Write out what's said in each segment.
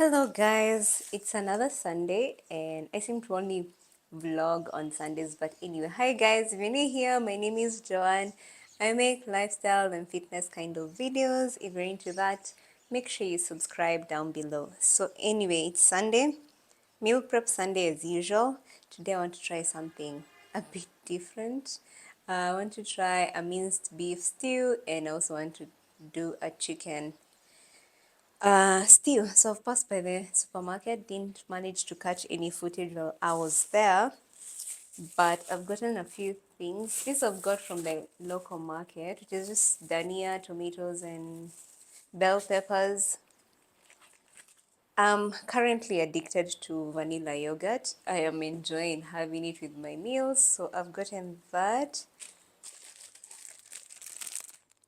Hello guys, it's another Sunday and I seem to only vlog on Sundays, but anyway, hi guys, if you're new here, my name is Joanne. I make lifestyle and fitness kind of videos. If you're into that, make sure you subscribe down below. So anyway, it's Sunday, meal prep Sunday as usual. Today I want to try something a bit different. I want to try a minced beef stew and I also want to do a chicken still, so I've passed by the supermarket, didn't manage to catch any footage while I was there, but I've gotten a few things. This I've got from the local market, which is just dania, tomatoes, and bell peppers. I'm currently addicted to vanilla yogurt. I am enjoying having it with my meals, so I've gotten that.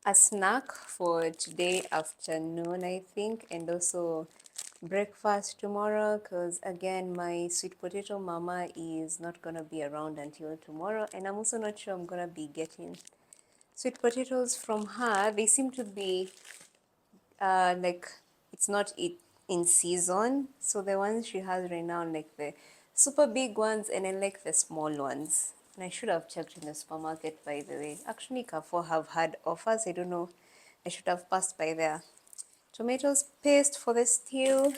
A snack for today afternoon, I think, and also breakfast tomorrow, because again my sweet potato mama is not gonna be around until tomorrow, and I'm also not sure I'm gonna be getting sweet potatoes from her. They seem to be like it's not in season, so the ones she has right now, like the super big ones, and I like the small ones. And I should have checked in the supermarket, by the way. Actually, Carrefour have had offers. I don't know, I should have passed by there. Tomatoes paste for the stew.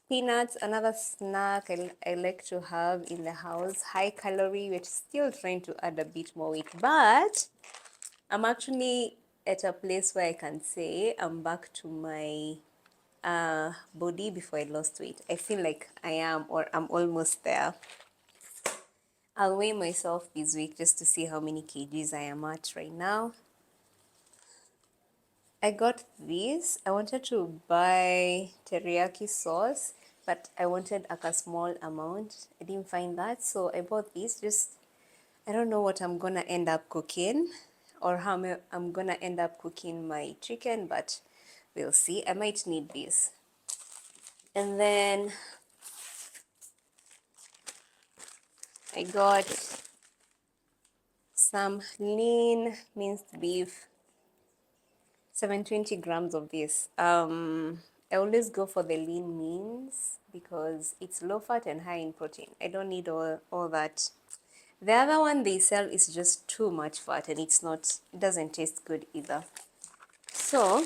Peanuts, another snack I like to have in the house. High calorie, we're still trying to add a bit more weight, but I'm actually at a place where I can say I'm back to my body before I lost weight. I feel like I am, or I'm almost there. I'll weigh myself this week just to see how many kgs I am at right now. I got this. I wanted to buy teriyaki sauce, but I wanted like a small amount. I didn't find that, so I bought this. I don't know what I'm gonna end up cooking or how I'm gonna end up cooking my chicken, but we'll see. I might need this. And then I got some lean minced beef, 720 grams of this. I always go for the lean means because it's low fat and high in protein. I don't need all that. The other one they sell is just too much fat and it doesn't taste good either. So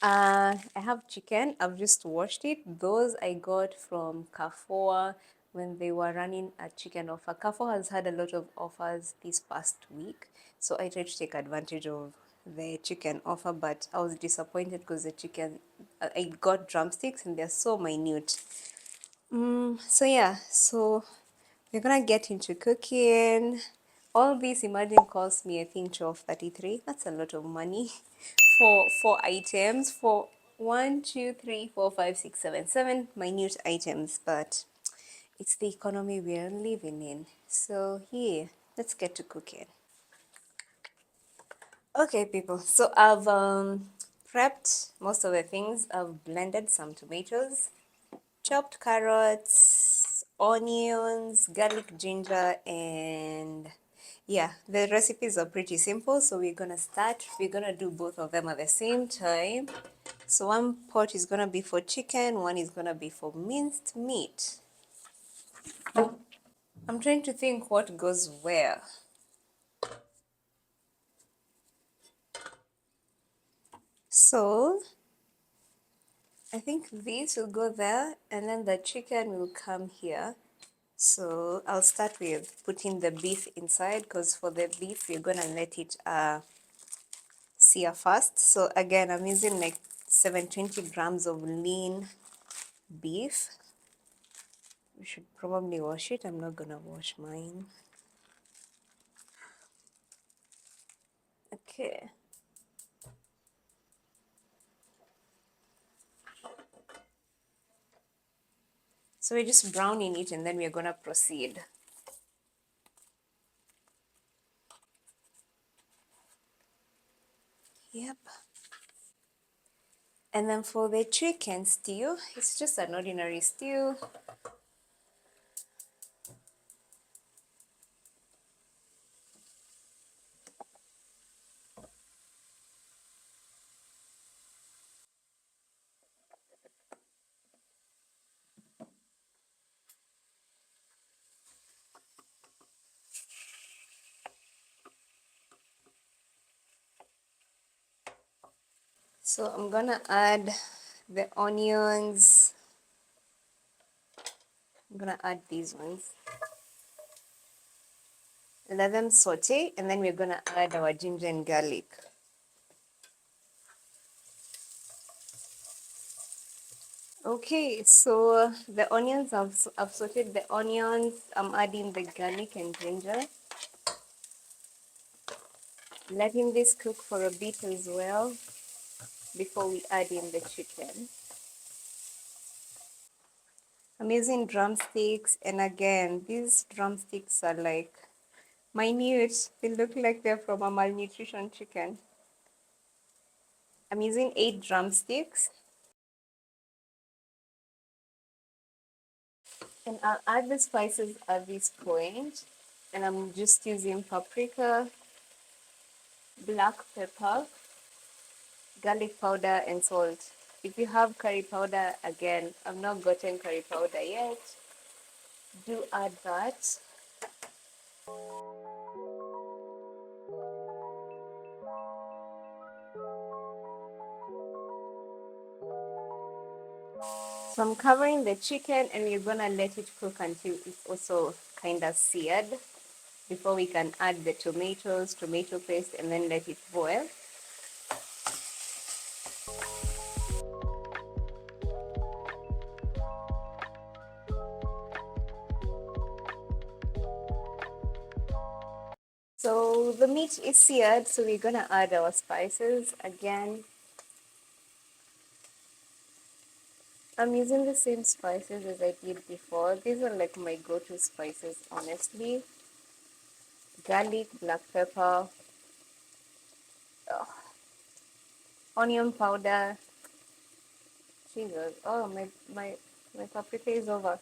I have chicken. I've just washed it. Those I got from Carrefour when they were running a chicken offer. Carrefour has had a lot of offers this past week, so I tried to take advantage of the chicken offer, but I was disappointed because the chicken, I got drumsticks and they're so minute. So yeah, so we're gonna get into cooking. All this, imagine, cost me a pinch of 33. That's a lot of money for 4 items, for 1, 2, 3, 4, 5, 6, 7 minute items, but it's the economy we're living in. So yeah, let's get to cooking. Okay, people, so I've prepped most of the things. I've blended some tomatoes, chopped carrots, onions, garlic, ginger, and yeah, the recipes are pretty simple. So we're gonna do both of them at the same time. So one pot is gonna be for chicken, one is gonna be for minced meat. I'm trying to think what goes where. So I think this will go there and then the chicken will come here. So I'll start with putting the beef inside, because for the beef you're gonna let it sear first. So again, I'm using like 720 grams of lean beef. We should probably wash it. I'm not gonna wash mine. Okay. So we're just browning it and then we're gonna proceed. Yep. And then for the chicken stew, it's just an ordinary stew. So I'm gonna add the onions. I'm gonna add these ones. Let them saute, and then we're gonna add our ginger and garlic. Okay, so the onions, I've sauteed the onions. I'm adding the garlic and ginger. Letting this cook for a bit as well before we add in the chicken. I'm using drumsticks, and again, these drumsticks are like minute. They look like they're from a malnutrition chicken. I'm using 8 drumsticks. And I'll add the spices at this point. And I'm just using paprika, black pepper, garlic powder, and salt. If you have curry powder, again, I've not gotten curry powder yet. Do add that. So I'm covering the chicken, and we're gonna let it cook until it's also kind of seared before we can add the tomatoes, tomato paste, and then let it boil. So the meat is seared, so we're gonna add our spices again. I'm using the same spices as I did before. These are like my go-to spices, honestly. Garlic, black pepper, onion powder. Jesus, oh my paprika is over.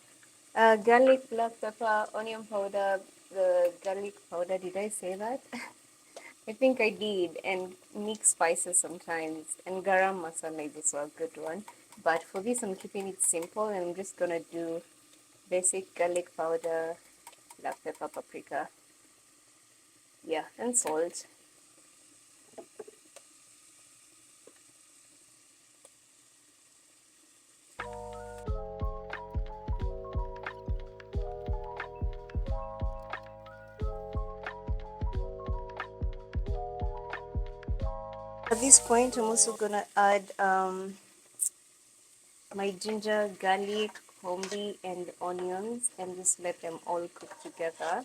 Garlic, black pepper, onion powder, the garlic powder. Did I say that? I think I did, and mix spices sometimes. And garam masala is also a good one. But for this, I'm keeping it simple, and I'm just gonna do basic garlic powder, black pepper, paprika, yeah, and salt. At this point, I'm also gonna add my ginger, garlic, combi, and onions, and just let them all cook together.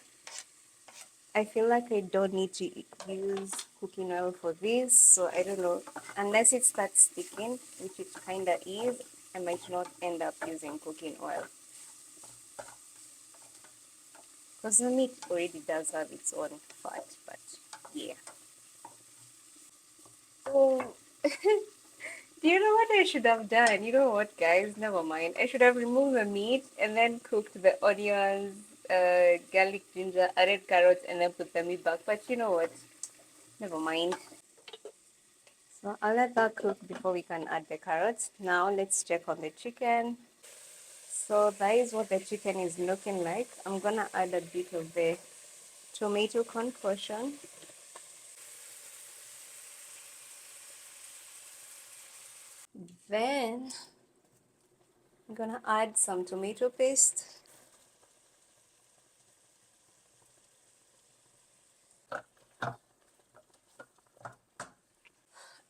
I feel like I don't need to use cooking oil for this, so I don't know. Unless it starts sticking, which it kinda is, I might not end up using cooking oil. Because the meat already does have its own fat, but yeah. So, do you know what I should have done? You know what, guys? Never mind. I should have removed the meat and then cooked the onions, garlic, ginger, added carrots, and then put the meat back. But you know what? Never mind. So I'll let that cook before we can add the carrots. Now let's check on the chicken. So that is what the chicken is looking like. I'm gonna add a bit of the tomato concoction. Then I'm gonna add some tomato paste.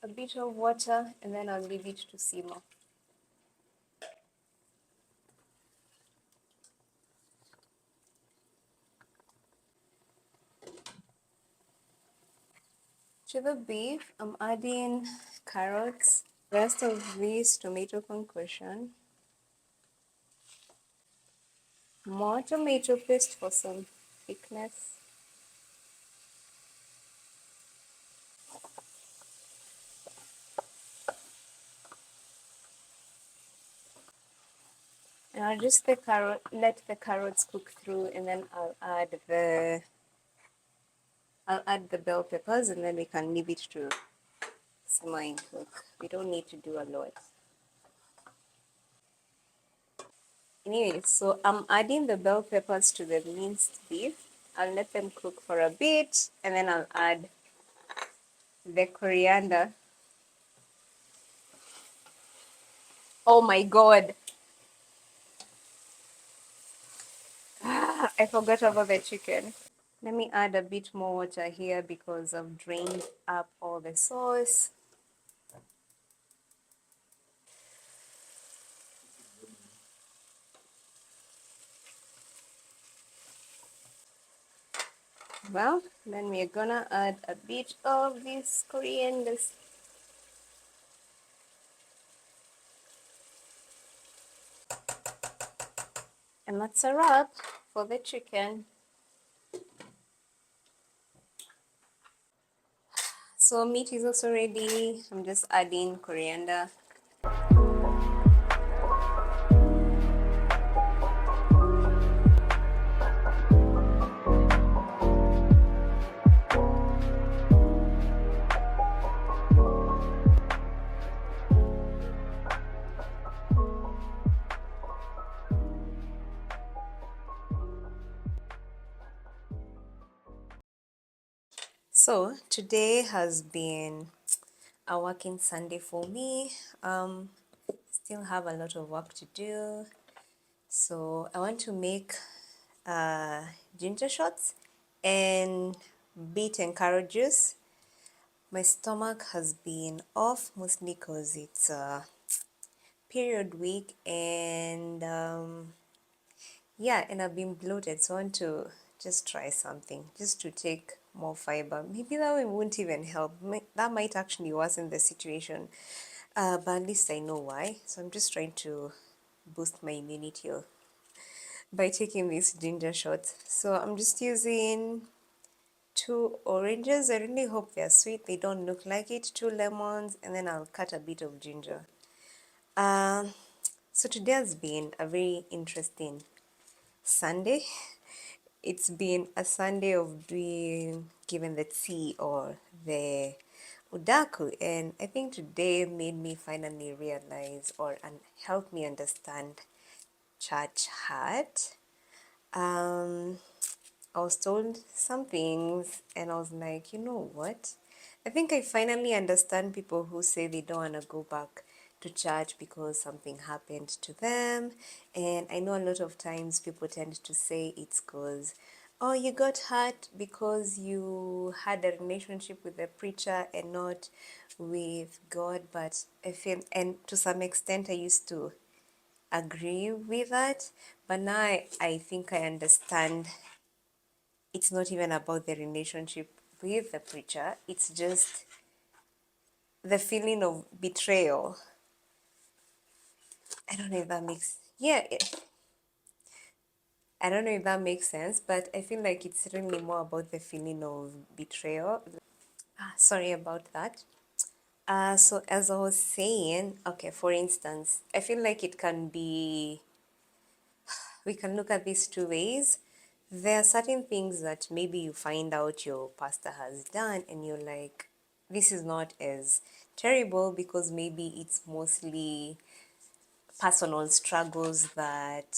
A bit of water, and then I'll leave it to simmer. To the beef, I'm adding carrots, rest of this tomato concoction, more tomato paste for some thickness, and I'll just let the carrots cook through, and then I'll add the bell peppers, and then we can leave it to simmer and cook. We don't need to do a lot. Anyway, so I'm adding the bell peppers to the minced beef. I'll let them cook for a bit, and then I'll add the coriander. Oh my god. I forgot about the chicken. Let me add a bit more water here because I've drained up all the sauce. Well, then we're gonna add a bit of this coriander. And that's a wrap for the chicken. So meat is also ready. I'm just adding coriander. So today has been a working Sunday for me. Still have a lot of work to do. So I want to make ginger shots and beet and carrot juice. My stomach has been off mostly because it's a period week and yeah, and I've been bloated, so I want to just try something just to take more fiber. Maybe that way won't even help. That might actually worsen the situation, but at least I know why. So I'm just trying to boost my immunity by taking these ginger shots. So I'm just using 2 oranges. I really hope they're sweet. They don't look like it. 2 lemons, and then I'll cut a bit of ginger. Um, so today has been a very interesting Sunday. It's been a Sunday of doing given the tea or the udaku, and I think today made me finally realize or help me understand church heart. Um, I was told some things, and I was like, you know what? I think I finally understand people who say they don't want to go back to church because something happened to them. And I know a lot of times people tend to say it's because, oh, you got hurt because you had a relationship with the preacher and not with God. But I feel, and to some extent, I used to agree with that. But now I think I understand it's not even about the relationship with the preacher, it's just the feeling of betrayal. I don't know if that makes I don't know if that makes sense, but I feel like it's really more about the feeling of betrayal. Sorry about that. So as I was saying, okay, for instance, I feel like it can be, we can look at these two ways. There are certain things that maybe you find out your pastor has done and you're like, this is not as terrible because maybe it's mostly personal struggles that,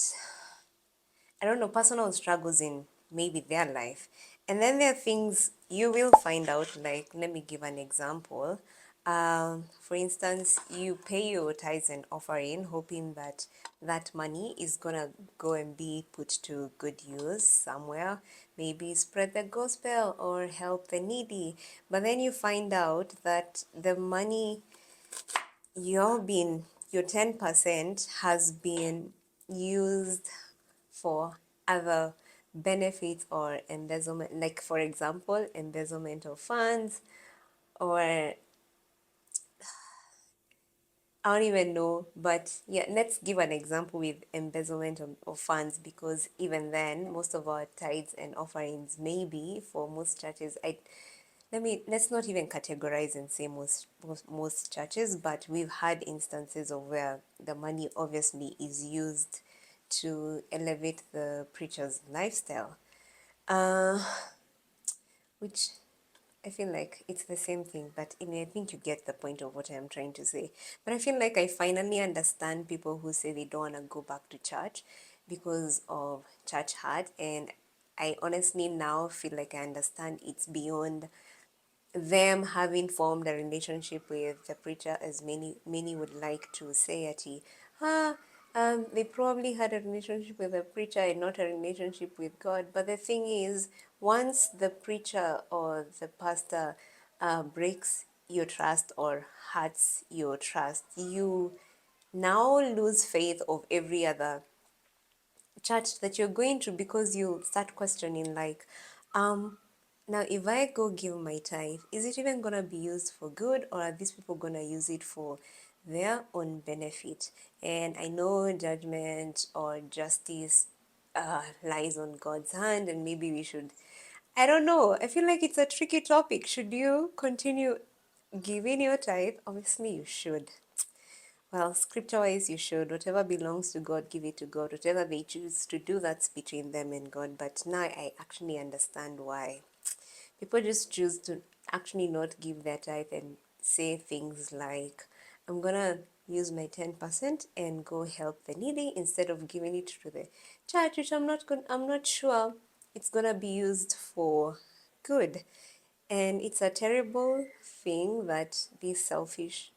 I don't know, personal struggles in maybe their life. And then there are things you will find out, like, let me give an example. For instance, you pay your tithes and offering, hoping that that money is gonna go and be put to good use somewhere, maybe spread the gospel or help the needy. But then you find out that the money your 10% has been used for other benefits or embezzlement, like for example, embezzlement of funds, or I don't even know, but yeah, let's give an example with embezzlement of funds because even then, most of our tithes and offerings, maybe for most churches, let's not even categorize and say most churches, but we've had instances of where the money obviously is used to elevate the preacher's lifestyle, uh, which I feel like it's the same thing, but I think you get the point of what I'm trying to say. But I feel like I finally understand people who say they don't want to go back to church because of church hurt, and I honestly now feel like I understand it's beyond them having formed a relationship with the preacher, as many would like to say at they probably had a relationship with the preacher and not a relationship with God. But the thing is, once the preacher or the pastor breaks your trust or hurts your trust, you now lose faith of every other church that you're going to, because you start questioning like, now if I go give my tithe, is it even gonna be used for good, or are these people gonna use it for their own benefit? And I know judgment or justice lies on God's hand, and maybe we should, I don't know, I feel like it's a tricky topic. Should you continue giving your tithe? Obviously you should. Well, scripture wise, you should. Whatever belongs to God, give it to God. Whatever they choose to do, that's between them and God. But now I actually understand why people just choose to actually not give their tithe and say things like, I'm gonna use my 10% and go help the needy instead of giving it to the church, which I'm not sure it's gonna be used for good. And it's a terrible thing that these selfish,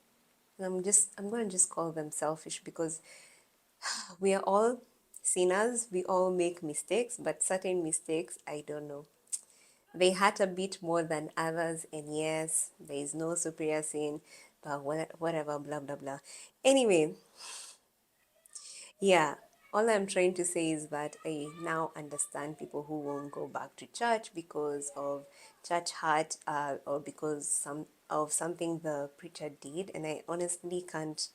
I'm gonna just call them selfish, because we are all sinners, we all make mistakes, but certain mistakes, I don't know, they hurt a bit more than others. And yes, there is no superior sin, but whatever, blah blah blah. Anyway, yeah, all I'm trying to say is that I now understand people who won't go back to church because of church hurt, or because of something the preacher did, and I honestly can't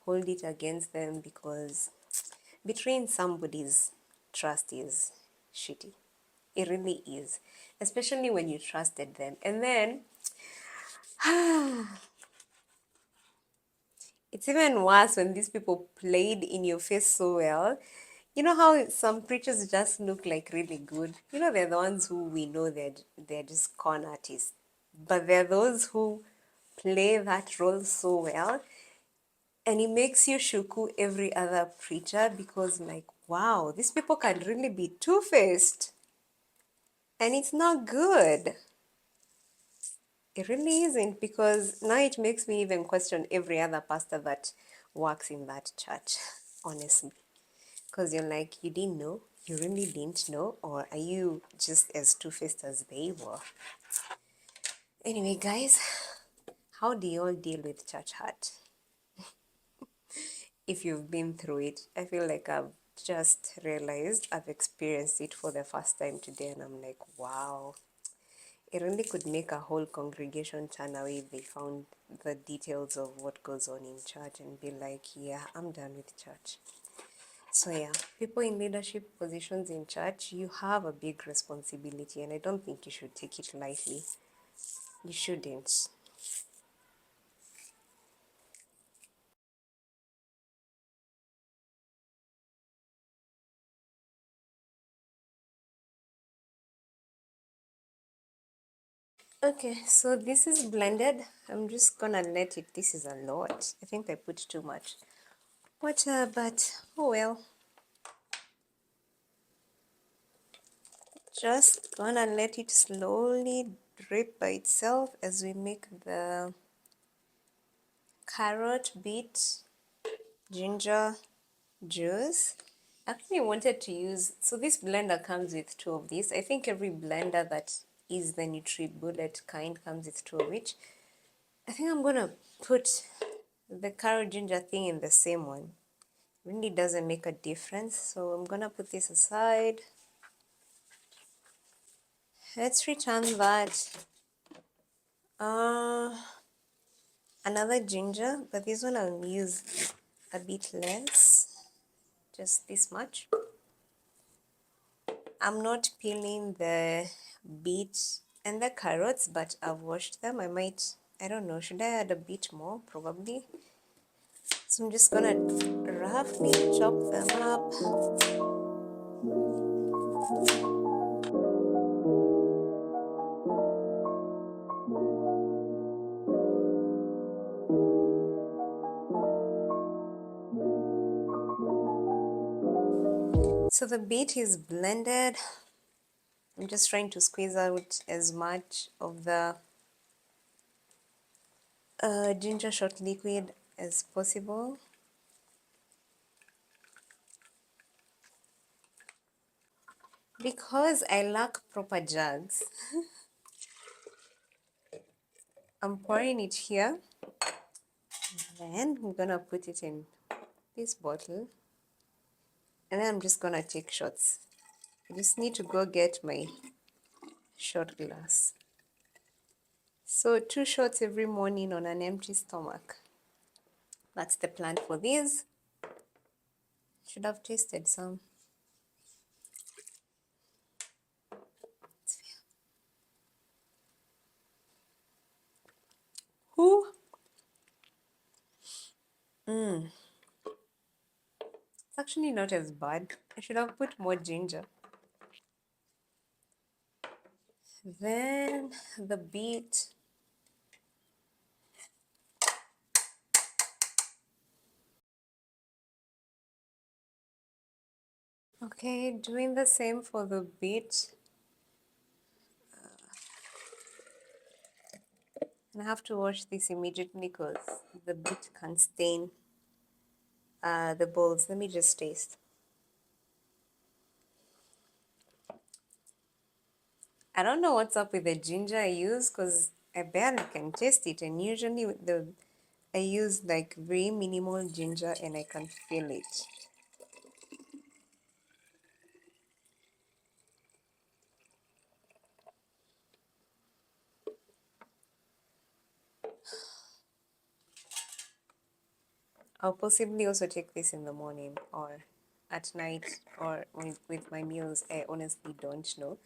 hold it against them, because betraying somebody's trust is shitty. It really is, especially when you trusted them, and then it's even worse when these people played in your face so well. You know how some preachers just look like really good? You know, they're the ones who we know they're just con artists. But they're those who play that role so well. And it makes you shuku every other preacher, because like, wow, these people can really be two-faced. And it's not good. It really isn't, because now it makes me even question every other pastor that works in that church, honestly. Because you're like, you didn't know? You really didn't know? Or are you just as two-faced as they were? Anyway, guys, how do you all deal with church hurt? If you've been through it, I feel like I've just realized I've experienced it for the first time today, and I'm like, wow. It really could make a whole congregation turn away if they found the details of what goes on in church and be like, yeah, I'm done with church. So yeah, people in leadership positions in church, you have a big responsibility, and I don't think you should take it lightly. You shouldn't. Okay, so this is blended. I'm just gonna let it, this is a lot. I think I put too much water, but oh well. Just gonna let it slowly drip by itself as we make the carrot, beet, ginger juice. Actually, I wanted to use, so this blender comes with two of these. I think every blender that is the NutriBullet kind comes with two of each. I think I'm gonna put the carrot ginger thing in the same one. Really doesn't make a difference, so I'm gonna put this aside. Let's return that. Another ginger, but this one I'll use a bit less, just this much. I'm not peeling the beets and the carrots, but I've washed them. I don't know, should I add a bit more? Probably. So I'm just gonna roughly chop them up. So the beet is blended. I'm just trying to squeeze out as much of the ginger shot liquid as possible. Because I lack proper jugs, I'm pouring it here. And I'm gonna put it in this bottle. And then I'm just gonna take shots. I just need to go get my shot glass. So 2 shots every morning on an empty stomach. That's the plan for these. Should have tasted some. Ooh. It's actually not as bad. I should have put more ginger. Then the beet. Okay, doing the same for the beet. And I have to wash this immediately because the beet can stain the bowls. Let me just taste. I don't know what's up with the ginger I use because I barely can taste it, and usually I use like very minimal ginger and I can feel it. I'll possibly also take this in the morning or at night or with my meals. I honestly don't know.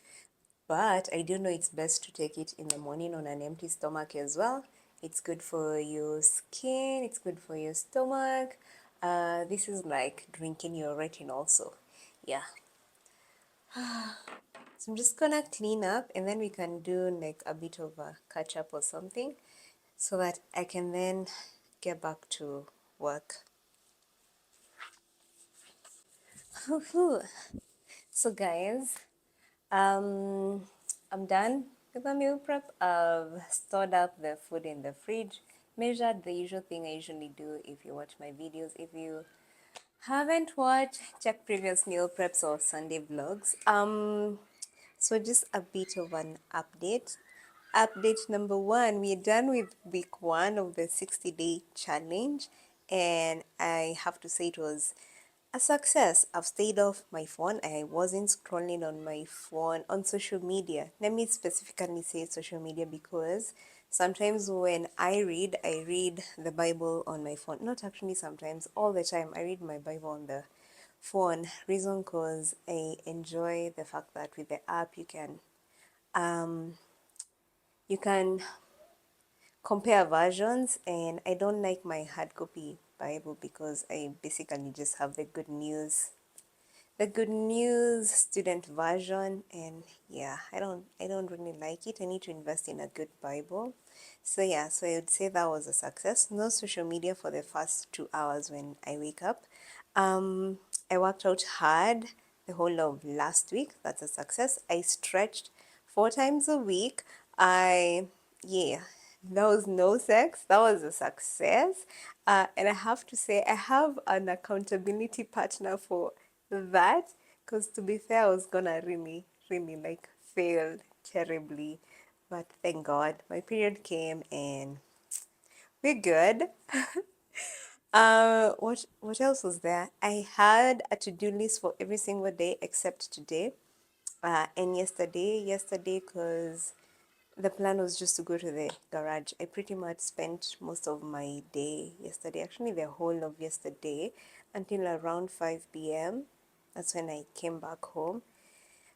But I do know it's best to take it in the morning on an empty stomach as well. It's good for your skin, it's good for your stomach. This is like drinking your retin also. Yeah. So I'm just gonna clean up and then we can do like a bit of a catch up or something so that I can then get back to work. So guys, I'm done with the meal prep. I've stored up the food in the fridge, measured the usual thing I usually do if you watch my videos. If you haven't watched, check previous meal preps or Sunday vlogs. So just a bit of an update. Update number one, we're done with week 1 of the 60-day challenge, and I have to say it was a success. I've stayed off my phone. I wasn't scrolling on my phone on social media. Let me specifically say social media because sometimes when I read the Bible on my phone. Not actually sometimes, all the time. I read my Bible on the phone. Reason because I enjoy the fact that with the app you can compare versions, and I don't like my hard copy Bible because I basically just have the good news student version, and yeah, I don't really like it. I need to invest in a good Bible. So yeah, so I would say that was a success. No social media for the first 2 hours when I wake up. I worked out hard the whole of last week. That's a success. I stretched 4 times a week. Yeah, there was no sex. That was a success. And I have to say, I have an accountability partner for that. Because to be fair, I was gonna really, really like fail terribly. But thank God, my period came and we're good. What else was there? I had a to-do list for every single day except today, and yesterday, because the plan was just to go to the garage. I pretty much spent most of my day yesterday, actually the whole of yesterday, until around 5 p.m. That's when I came back home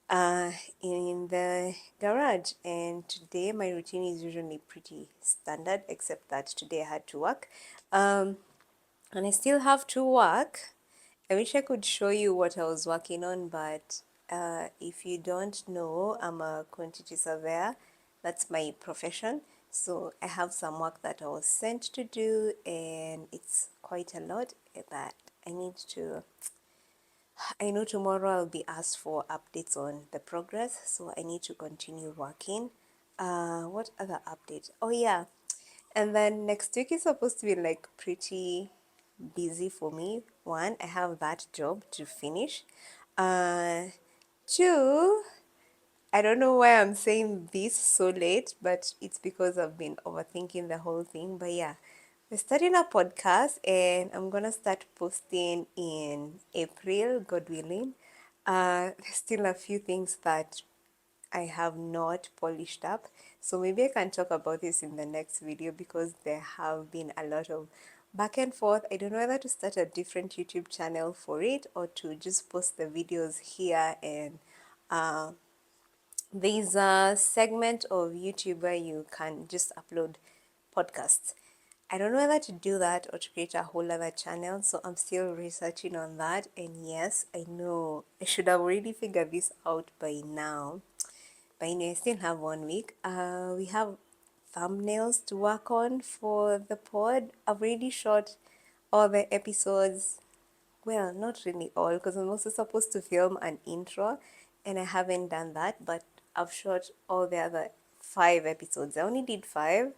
uh, in the garage. And today my routine is usually pretty standard, except that today I had to work. And I still have to work. I wish I could show you what I was working on, but if you don't know, I'm a quantity surveyor. That's my profession. So I have some work that I was sent to do, and it's quite a lot that I need to. I know tomorrow I'll be asked for updates on the progress, so I need to continue working. What other update? Oh yeah, And then next week is supposed to be like pretty busy for me. One, I have that job to finish. Uh, two, I don't know why I'm saying this so late, but it's because I've been overthinking the whole thing. But yeah, we're starting a podcast and I'm gonna start posting in April, God willing. There's still a few things that I have not polished up. So maybe I can talk about this in the next video because there have been a lot of back and forth. I don't know whether to start a different YouTube channel for it or to just post the videos here, and uh, there's a segment of YouTube where you can just upload podcasts. I don't know whether to do that or to create a whole other channel, so I'm still researching on that. And yes, I know I should have already figured this out by now. But anyway, I still have 1 week. We have thumbnails to work on for the pod. I've already shot all the episodes. Well, not really all, because I'm also supposed to film an intro, and I haven't done that, but I've shot all the other 5 episodes. I only did 5,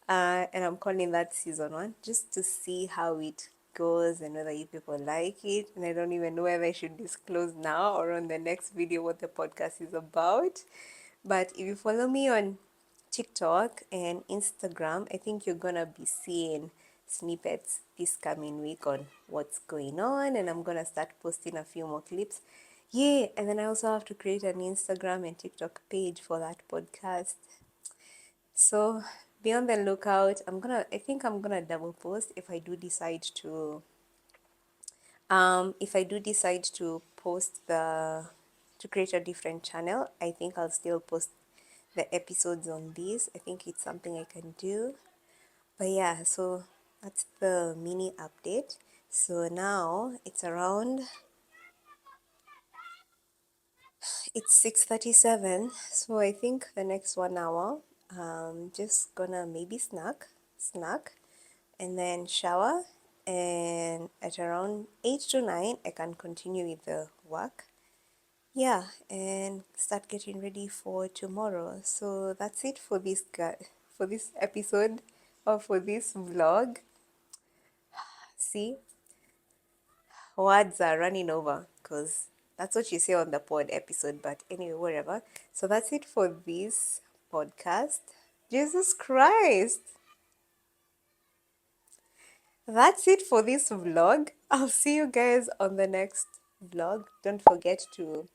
and I'm calling that season 1, just to see how it goes and whether you people like it. And I don't even know whether I should disclose now or on the next video what the podcast is about. But if you follow me on TikTok and Instagram, I think you're gonna be seeing snippets this coming week on what's going on, and I'm gonna start posting a few more clips. Yeah, and then I also have to create an Instagram and TikTok page for that podcast. So be on the lookout. I think I'm gonna double post if I do decide to post to create a different channel. I think I'll still post the episodes on this. I think it's something I can do. But yeah, so that's the mini update. So now it's 6:37. So I think the next 1 hour, just gonna maybe snack, and then shower. And at around 8 to 9, I can continue with the work. Yeah, and start getting ready for tomorrow. So that's it for for this episode, or for this vlog. See, words are running over because that's what you say on the pod episode. But anyway, whatever. So that's it for this podcast. Jesus Christ. That's it for this vlog. I'll see you guys on the next vlog. Don't forget to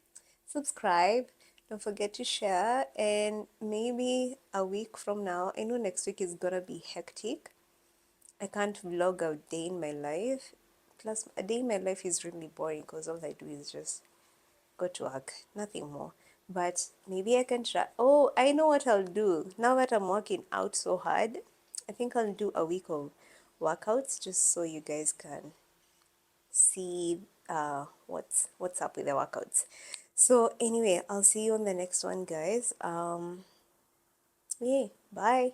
subscribe. Don't forget to share. And maybe a week from now, I know next week is gonna be hectic. I can't vlog a day in my life. Plus, a day in my life is really boring because all I do is just go to work, nothing more. But maybe I can try. Oh, I know what I'll do. Now that I'm working out so hard, I think I'll do a week of workouts just so you guys can see what's up with the workouts. So anyway, I'll see you on the next one, guys. Yeah, bye.